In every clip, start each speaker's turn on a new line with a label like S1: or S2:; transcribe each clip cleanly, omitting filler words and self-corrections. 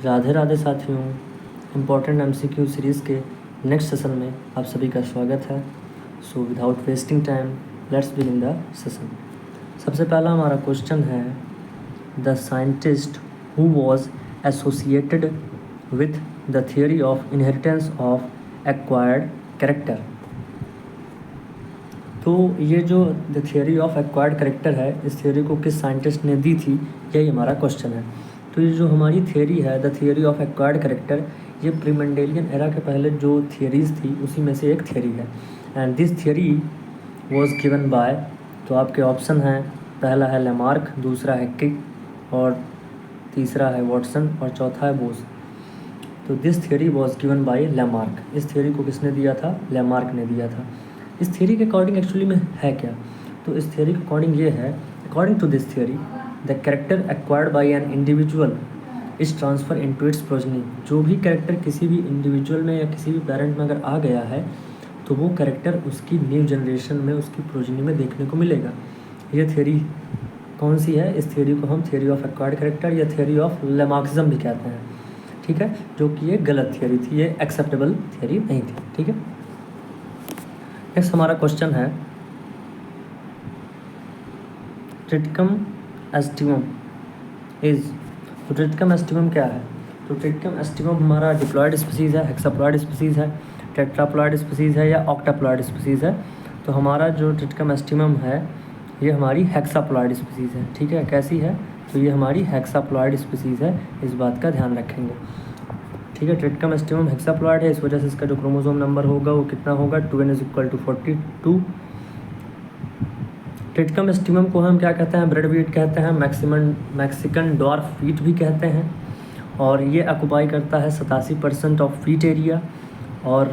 S1: राधे राधे साथियों, important MCQ series के next session में आप सभी का स्वागत है। So without wasting time let's begin the session. सबसे पहला हमारा क्वेश्चन है, the scientist who was associated with the theory of inheritance of acquired character. तो ये जो the theory of acquired character है, इस थियोरी को किस साइंटिस्ट ने दी थी, यही हमारा क्वेश्चन है। तो ये जो हमारी थियोरी है, the theory of acquired character, ये प्रीमेंडेलियन एरा के पहले जो थियोरीज़ थी उसी में से एक थियोरी है। And this theory was given by, तो आपके ऑप्शन हैं, पहला है लेमार्क, दूसरा है किक और तीसरा है वॉटसन और चौथा है बोस। तो this theory was given by Lamarck. इस थियोरी को किसने दिया था? लेमार्क ने दिया था। इस थियोरी के अकॉर्डिंग एक्चुअली में है क्या? तो इस थियोरी के अकॉर्डिंग ये है, according to this theory the character acquired by an individual is transfer into its progeny. जो भी कैरेक्टर किसी भी इंडिविजुअल में या किसी भी पेरेंट में अगर आ गया है तो वो कैरेक्टर उसकी न्यू जनरेशन में, उसकी प्रोजनी में देखने को मिलेगा। ये थियोरी कौन सी है? इस थियोरी को हम थियोरी ऑफ एक्वायर्ड कैरेक्टर या थियोरी ऑफ लेमार्क्सिज्म भी कहते हैं, ठीक है, जो कि ये गलत थियोरी थी, ये एक्सेप्टेबल थियोरी नहीं थी, ठीक है। नेक्स्ट हमारा क्वेश्चन है, ट्रिटिकम एस्टिवम इज। तो ट्रिटिकम एस्टिवम क्या है? तो ट्रिटिकम एस्टिवम हमारा डिप्लॉयड स्पीसीज़ है, हेक्साप्लॉयड स्पीसीज़ है, टेट्राप्लॉयड स्पीसीज़ है या ऑक्टाप्लॉयड स्पीसीज़ है। तो हमारा जो ट्रिटिकम एस्टिवम है ये हमारी हेक्साप्लॉयड स्पीसीज़ है, ठीक है। कैसी है? तो ये हमारी हेक्साप्लॉयड स्पीसीज़ है, इस बात का ध्यान रखेंगे, ठीक है। ट्रिटिकम एस्टिवम हेक्साप्लॉयड है, इस वजह से इसका जो क्रोमोसोम नंबर होगा वो कितना होगा? 2n = 42। ट्रिटिकम एस्टिवम को हम क्या कहते हैं? ब्रेड वीट कहते हैं, मैक्सिकन डॉर्फ वीट भी कहते हैं। और ये ऑक्युपाई करता है 87% ऑफ वीट एरिया। और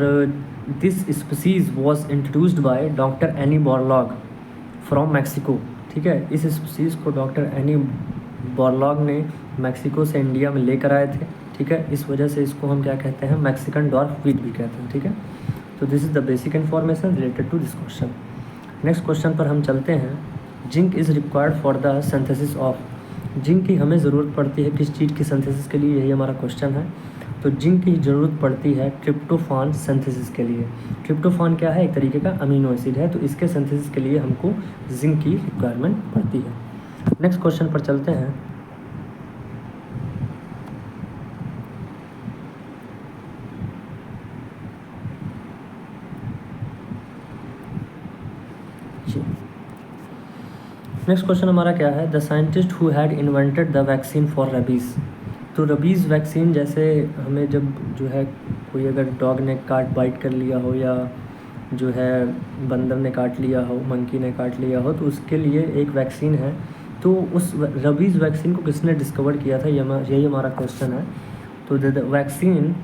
S1: this species was introduced by doctor any Borlaug from Mexico, ठीक है। इस स्पीसीज़ को डॉक्टर एनी बॉरलॉग ने मैक्सिको से इंडिया में लेकर आए थे, ठीक है। इस वजह से इसको हम क्या कहते हैं? मैक्सिकन डॉर्फ वीट भी कहते हैं, ठीक है। तो this is the basic information related to this question. Next question पर हम चलते हैं। Zinc is required for the synthesis of. Zinc की हमें ज़रूरत पड़ती है किस चीज़ की सिंथेसिस के लिए? यही हमारा क्वेश्चन है। तो जिंक की ज़रूरत पड़ती है ट्रिप्टोफान सिंथेसिस के लिए। ट्रिप्टोफान क्या है? एक तरीके का अमीनो एसिड है, तो इसके सिंथेसिस के लिए हमको जिंक की रिक्वायरमेंट पड़ती है। नेक्स्ट क्वेश्चन पर चलते हैं। नेक्स्ट क्वेश्चन हमारा क्या है? The scientist who had invented the vaccine for rabies. तो रेबीज़ वैक्सीन, जैसे हमें जब जो है कोई अगर डॉग ने बाइट कर लिया हो या जो है बंदर ने काट लिया हो, मंकी ने काट लिया हो, तो उसके लिए एक वैक्सीन है। तो उस रेबीज़ वैक्सीन को किसने डिस्कवर किया था? यही हमारा क्वेश्चन है। तो द वैक्सीन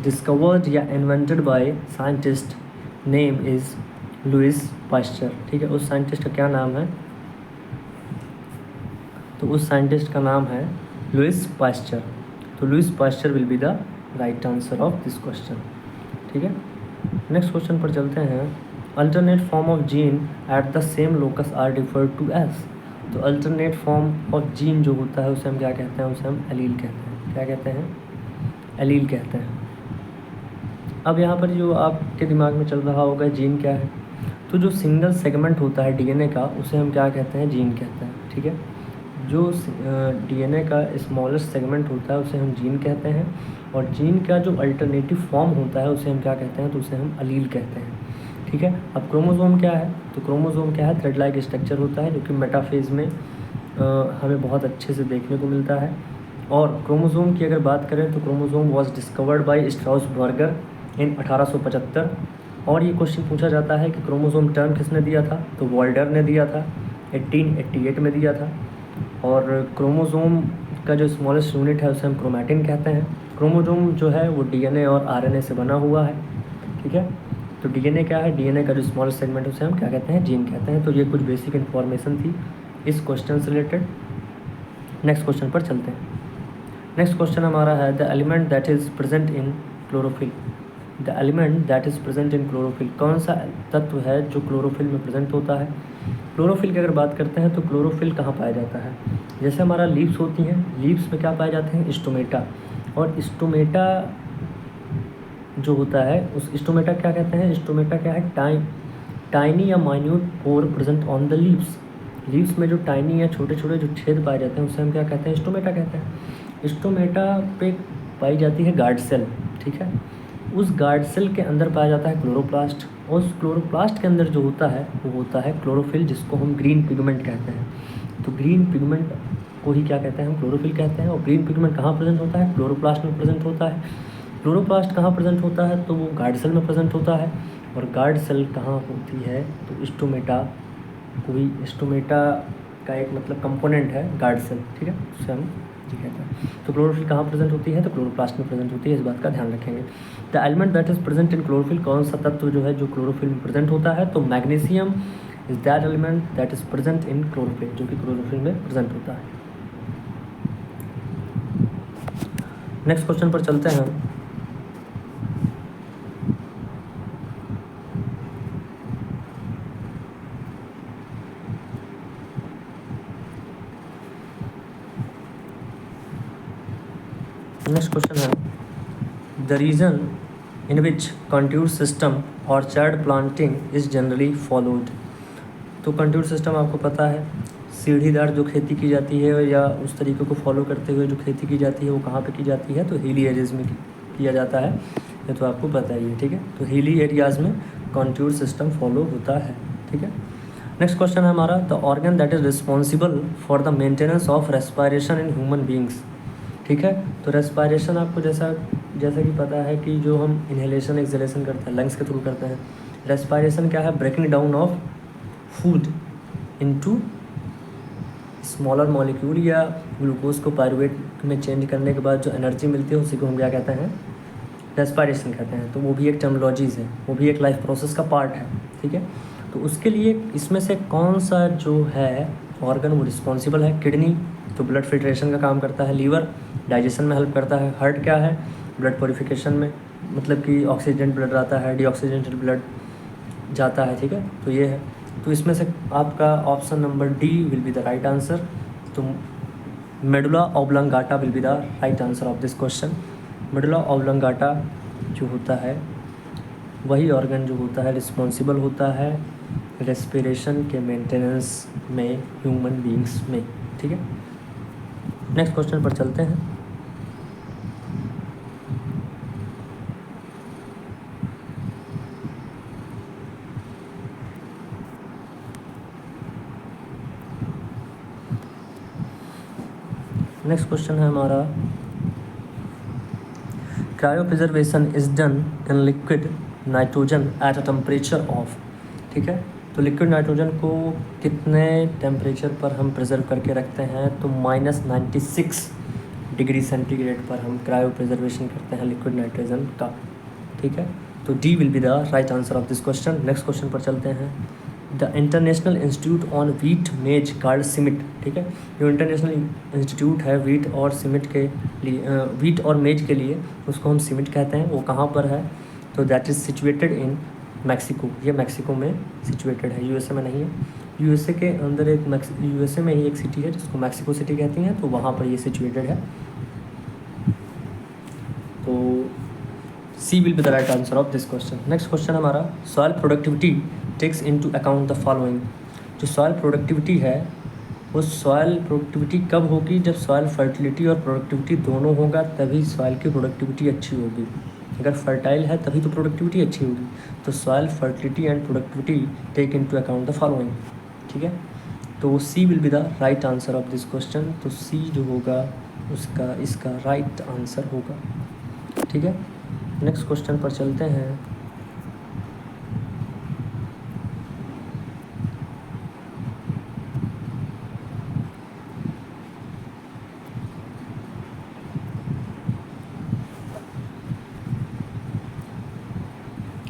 S1: डिस्कवर्ड या invented by scientist name is Louis Pasteur, ठीक है। उस साइंटिस्ट का क्या नाम है? तो उस साइंटिस्ट का नाम है लुइस पास्चर। तो Louis Pasteur will be the right answer of this question, ठीक है। नेक्स्ट क्वेश्चन पर चलते हैं। Alternate form of gene at the same locus are referred to as. तो अल्टरनेट फॉर्म ऑफ जीन जो होता है उसे हम क्या कहते हैं? उसे हम एलील कहते हैं। क्या कहते हैं? एलील कहते हैं। अब यहाँ पर जो आपके दिमाग में चल रहा होगा, जीन क्या है? तो जो सिंगल सेगमेंट होता है डीएनए का, उसे हम क्या कहते हैं? जीन कहते हैं, ठीक है। जो डीएनए का स्मॉलेस्ट सेगमेंट होता है उसे हम जीन कहते हैं। और जीन का जो अल्टरनेटिव फॉर्म होता है उसे हम क्या कहते हैं? तो उसे हम अलील कहते हैं, ठीक है। अब क्रोमोसोम क्या है? तो क्रोमोसोम क्या है? थ्रेड लाइक स्ट्रक्चर होता है, जो कि मेटाफेज में हमें बहुत अच्छे से देखने को मिलता है। और क्रोमोसोम की अगर बात करें तो क्रोमोसोम वॉज डिस्कवर्ड बाय स्ट्राउसबर्गर इन 1875। और ये क्वेश्चन पूछा जाता है कि क्रोमोसोम टर्म किसने दिया था? तो वॉल्डर ने दिया था, 1888 में दिया था। और क्रोमोसोम का जो स्मॉलेस्ट यूनिट है उसे हम क्रोमैटिन कहते हैं। क्रोमोसोम जो है वो डीएनए और आरएनए से बना हुआ है, ठीक है। तो डीएनए क्या है? डीएनए का जो स्मॉलेस्ट सेगमेंट उसे हम क्या कहते हैं? जीन कहते हैं। तो ये कुछ बेसिक इन्फॉर्मेशन थी इस क्वेश्चन से रिलेटेड। नेक्स्ट क्वेश्चन पर चलते हैं। नेक्स्ट क्वेश्चन हमारा है, the element that is present in chlorophyll. The element that is present in chlorophyll, कौन सा तत्व है जो क्लोरोफिल में प्रेजेंट होता है? क्लोरोफिल की अगर बात करते हैं तो क्लोरोफिल कहाँ पाया जाता है? जैसे हमारा लीव्स होती हैं, लीव्स में क्या पाए जाते हैं? स्टोमेटा। और स्टोमेटा जो होता है उस स्टोमेटा क्या कहते हैं? स्टोमेटा क्या है? टाइनी या minute pore present on the leaves. Leaves में जो टाइनी या छोटे छोटे जो छेद पाए जाते हैं उसे हम क्या कहते हैं? स्टोमेटा कहते हैं। स्टोमेटा पे पाई जाती है गार्ड सेल, ठीक है। उस गार्ड सेल के अंदर पाया जाता है क्लोरोप्लास्ट, और उस क्लोरोप्लास्ट के अंदर जो होता है वो होता है क्लोरोफिल, जिसको हम ग्रीन पिगमेंट कहते हैं। तो ग्रीन पिगमेंट को ही क्या कहते हैं? हम क्लोरोफिल कहते हैं। और ग्रीन पिगमेंट कहाँ प्रेजेंट होता है? क्लोरोप्लास्ट में प्रेजेंट होता है। क्लोरोप्लास्ट कहाँ प्रेजेंट होता है? तो वो गार्ड सेल में प्रेजेंट होता है। और गार्ड सेल कहाँ होती है? तो स्टोमेटा, कोई स्टोमेटा का एक मतलब कंपोनेंट है गार्ड सेल, ठीक है, उसे हम ये कहते हैं। तो क्लोरोफिल कहाँ प्रेजेंट होती है? तो क्लोरोप्लास्ट में प्रेजेंट होती है, इस बात का ध्यान रखेंगे। The element that is present in chlorophyll, कौन सा तत्व जो है जो क्लोरोफिल में प्रेजेंट होता है? तो magnesium is that element that is present in chlorophyll, जो कि क्लोरोफिल में प्रेजेंट होता है। नेक्स्ट क्वेश्चन पर चलते हैं। नेक्स्ट क्वेश्चन है the region in which contour system orchard planting is generally followed. तो कंट्यूर सिस्टम आपको पता है, सीढ़ीदार जो खेती की जाती है या उस तरीके को फॉलो करते हुए जो खेती की जाती है वो कहाँ पे की जाती है? तो हिली एरियाज में किया जाता है, ये तो आपको पता ही है, ठीक है। तो हिली एरियाज में कंट्यूर सिस्टम फॉलो होता है, ठीक है। नेक्स्ट क्वेश्चन है हमारा the organ that is responsible for the maintenance of respiration in human beings, ठीक है। तो रेस्पायरेशन आपको जैसा कि पता है कि जो हम इन्हेलेशन एक्सहेलेशन करते हैं लंग्स के थ्रू करते हैं। रेस्पायरेशन क्या है? Breaking down of food into smaller molecule या ग्लूकोज को पायरुवेट में चेंज करने के बाद जो एनर्जी मिलती है उसी को हम क्या कहते हैं? रेस्पायरेशन कहते हैं। तो वो भी एक टर्मिनोलॉजीज़ है, वो भी एक लाइफ प्रोसेस का पार्ट है, ठीक है। तो उसके लिए इसमें से कौन सा जो है ऑर्गन वो रिस्पॉन्सिबल है? किडनी, तो ब्लड फिल्ट्रेशन का काम करता है। लीवर, डाइजेशन में हेल्प करता है। हार्ट क्या है? ब्लड प्योरिफिकेशन में, मतलब कि ऑक्सीजन ब्लड आता है, डीऑक्सीजनेटेड ब्लड जाता है, ठीक है। तो ये है। तो इसमें से आपका option number D will be the right answer. तो medulla oblongata will be the right answer of this question. Medulla oblongata जो होता है वही ऑर्गन जो होता है रिस्पॉन्सिबल होता है रेस्पिरेशन के मेंटेनेंस में ह्यूमन बींग्स में, ठीक है। नेक्स्ट क्वेश्चन पर चलते हैं। नेक्स्ट क्वेश्चन है हमारा cryo preservation is done in liquid nitrogen at a temperature of, ठीक है। तो लिक्विड नाइट्रोजन को कितने टेम्परेचर पर हम प्रिजर्व करके रखते हैं? तो -96 डिग्री सेंटीग्रेड पर हम क्रायो प्रिजर्वेशन करते हैं लिक्विड नाइट्रोजन का, ठीक है। तो D will be the right answer of this question. Next question पर चलते हैं। The international institute on wheat मेज कॉल्ड सिमिट, ठीक है। जो इंटरनेशनल इंस्टीट्यूट है व्हीट और सिमिट के लिए, व्हीट और मेज के लिए, उसको हम सिमिट कहते हैं। वो कहाँ पर है? तो that is situated in Mexico. ये मैक्सिको में सिचुएटेड है, यूएसए में नहीं है। यूएसए के अंदर यूएसए में ही एक सिटी है जिसको मैक्सिको सिटी कहती हैं, तो वहाँ पर ये सिचुएटेड है। तो C will be the right answer of this question. Next question हमारा soil productivity takes into account the following. जो सॉइल प्रोडक्टिविटी है वो सॉइल प्रोडक्टिविटी कब होगी? जब सॉइल फर्टिलिटी और प्रोडक्टिविटी दोनों होगा तभी सॉइल की प्रोडक्टिविटी अच्छी होगी। अगर फर्टाइल है तभी तो प्रोडक्टिविटी अच्छी होगी। तो soil fertility and productivity take into account the following, ठीक है। तो C will be the right answer of this question. तो सी जो होगा उसका इसका राइट आंसर होगा, ठीक है। नेक्स्ट क्वेश्चन पर चलते हैं।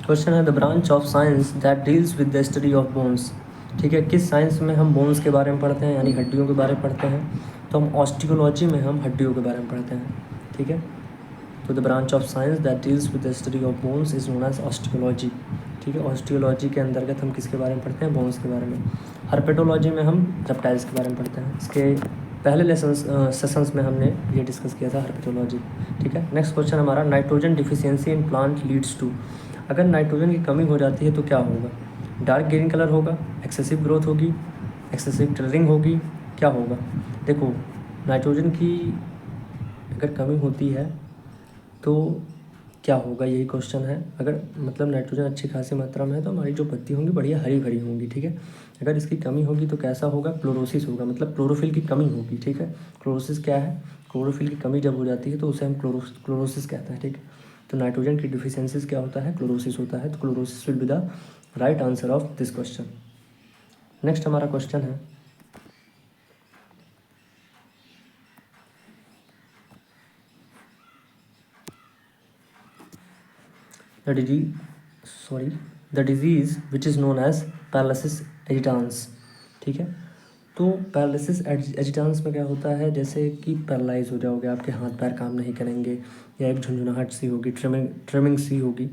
S1: क्वेश्चन है the branch of science that deals with the study of bones, ठीक है। किस साइंस में हम बोन्स के बारे में पढ़ते हैं, यानी हड्डियों के बारे में पढ़ते हैं? तो हम ऑस्टियोलॉजी में हम हड्डियों के बारे में पढ़ते हैं, ठीक है। तो the branch of science that deals with the study of bones is known as osteology, ठीक है। ऑस्टियोलॉजी के अंतर्गत हम किसके बारे में पढ़ते हैं, बोन्स के बारे में। हर्पेटोलॉजी में हम रेप्टाइल्स के बारे में पढ़ते हैं। इसके पहले सेशंस में हमने ये डिस्कस किया था हर्पेटोलॉजी, ठीक है। नेक्स्ट क्वेश्चन हमारा, nitrogen deficiency in plant leads to, अगर नाइट्रोजन की कमी हो जाती है तो क्या होगा, डार्क ग्रीन कलर होगा, एक्सेसिव ग्रोथ होगी, एक्सेसिव टिलरिंग होगी, क्या होगा। देखो नाइट्रोजन की अगर कमी होती है तो क्या होगा, यही क्वेश्चन है। अगर मतलब नाइट्रोजन अच्छी खासी मात्रा में है तो हमारी जो पत्ती होंगी बढ़िया हरी भरी होंगी, ठीक है। अगर इसकी कमी होगी तो कैसा होगा, क्लोरोसिस होगा, मतलब क्लोरोफिल की कमी होगी, ठीक है। क्लोरोसिस क्या है, क्लोरोफिल की कमी जब हो जाती है तो उसे हम क्लोरोसिस कहते हैं, ठीक है। तो नाइट्रोजन की डिफिशियंसीज क्या होता है, क्लोरोसिस होता है। तो chlorosis will be the right answer of this question. Next हमारा क्वेश्चन है, the disease which is known as paralysis agitans, ठीक है। तो पैरालिसिस एजिटांस में क्या होता है, जैसे कि पैरालाइज हो जाओगे, आपके हाथ पैर काम नहीं करेंगे, या एक झुंझुनाहट सी होगी, ट्रिमिंग सी होगी,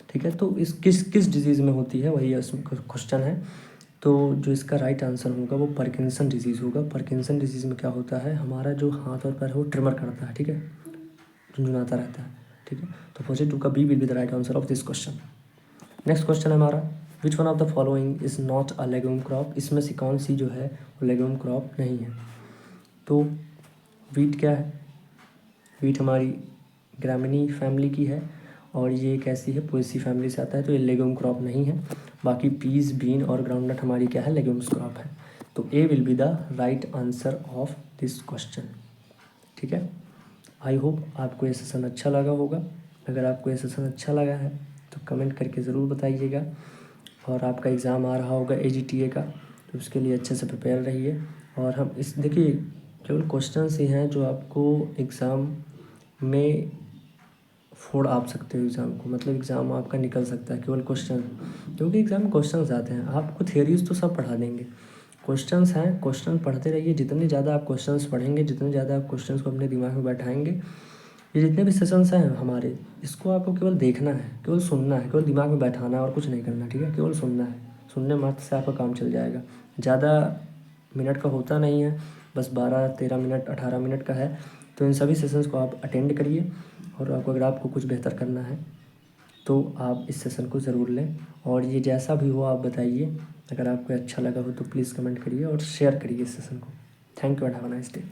S1: ठीक है। तो इस किस डिजीज़ में होती है, वही इसमें क्वेश्चन है। तो जो इसका राइट आंसर होगा वो पार्किंसन डिजीज़ होगा। पार्किंसन डिजीज़ में क्या होता है, हमारा जो हाथ और पैर है वो ट्रिमर करता है, ठीक है, झुंझुनाता रहता है, ठीक है। तो ऑप्शन 2 का B will be the right answer of this question. Next question है हमारा, which one of the following is not a legume crop, इसमें से कौन सी जो है वो लेग्यूम क्रॉप नहीं है। तो वीट क्या है, वीट हमारी ग्रामिनी फैमिली की है और ये कैसी है, पोएसी फैमिली से आता है, तो ये लेग्यूम क्रॉप नहीं है। बाकी पीस, बीन और ग्राउंडनट हमारी क्या है, लेग्यूम्स क्रॉप है। तो A will be the right answer of this question, ठीक है। आई होप आपको ये सेशन अच्छा लगा होगा। अगर आपको ये सेशन अच्छा लगा है तो कमेंट करके ज़रूर बताइएगा। और आपका एग्ज़ाम आ रहा होगा AGTA का, तो उसके लिए अच्छे से प्रिपेयर रहिए। और हम इस देखिए केवल क्वेश्चंस ही हैं जो आपको एग्ज़ाम में फोड़ आप सकते हो एग्ज़ाम को, मतलब एग्ज़ाम आपका निकल सकता है केवल क्वेश्चन, क्योंकि एग्ज़ाम में क्वेश्चंस आते हैं। आपको थियरीज तो सब पढ़ा देंगे, क्वेश्चंस हैं, क्वेश्चन पढ़ते रहिए। जितने ज़्यादा आप क्वेश्चंस पढ़ेंगे, जितने ज़्यादा आप क्वेश्चंस को अपने दिमाग में बैठाएंगे, ये जितने भी सेशंस हैं हमारे, इसको आपको केवल देखना है, केवल सुनना है, केवल दिमाग में बैठाना है और कुछ नहीं करना, ठीक है। केवल सुनना है, सुनने मात्र से आपका काम चल जाएगा। ज़्यादा मिनट का होता नहीं है, बस 12-13 मिनट 18 मिनट का है। तो इन सभी सेशंस को आप अटेंड करिए। और अगर आपको कुछ बेहतर करना है तो आप इस सेशन को ज़रूर लें। और ये जैसा भी हो आप बताइए। अगर आपको अच्छा लगा हो तो प्लीज़ कमेंट करिए और शेयर करिए इस सेशन को। Thank you and have a nice day.